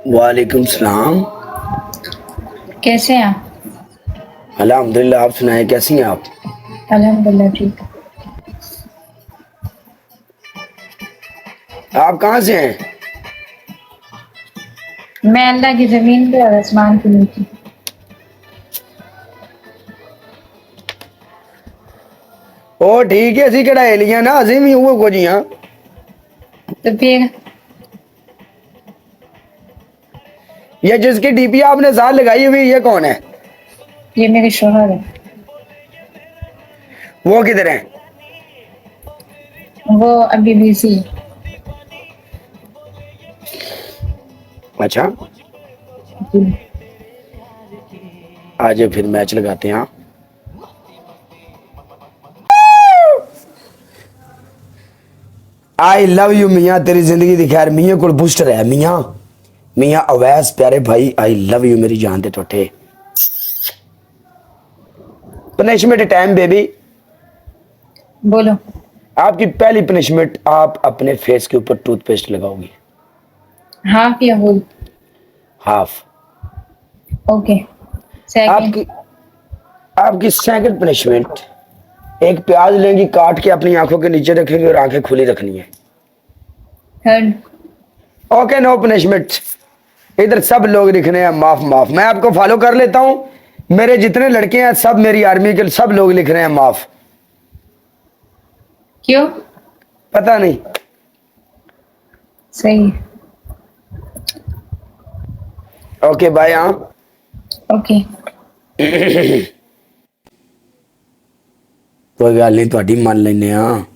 वालेकुम सलाम। कैसे हैं आप? अल्हम्दुलिल्लाह, आप सुनाएं, कैसी हैं आप? अल्हम्दुलिल्लाह ठीक। आप कहाँ से हैं? मैं अल्लाह की जमीन पे और आसमान के नीचे। ओ ठीक है, असी केड़ा एलियां ना, असी भी उहो कुछ ही हां। तो फिर ये जिसकी डीपी आपने साथ लगाई हुई, ये कौन है? ये मेरे शोहर है। वो किधर है? वो अभी बिजी है। अच्छा, जी। आज फिर मैच लगाते हैं। आई लव यू मियाँ, तेरी जिंदगी दी खैर। मियाँ को बूस्टर है। मियाँ मियाँ अवैस प्यारे भाई, आई लव यू मेरी जान दे टोटे। Punishment time baby. बोलो। आपकी पहली पनिशमेंट, आप अपने फेस के ऊपर टूथपेस्ट लगाओगी। हाफ या होल? हाफ। ओके। सेकंड। आपकी आपकी सेकंड पनिशमेंट, एक प्याज लेंगी, काट के अपनी आंखों के नीचे रखेंगे और आंखें खुली रखनी है। थर्ड। Okay, no punishment. इधर सब लोग लिख रहे हैं माफ माफ। मैं आपको फॉलो कर लेता हूं। मेरे जितने लड़के हैं सब, मेरी आर्मी के सब लोग लिख रहे हैं माफ। क्यों? पता नहीं। सही। Okay bye. हाँ ओके। कोई गल नहीं, थोड़ी मान लेने। हाँ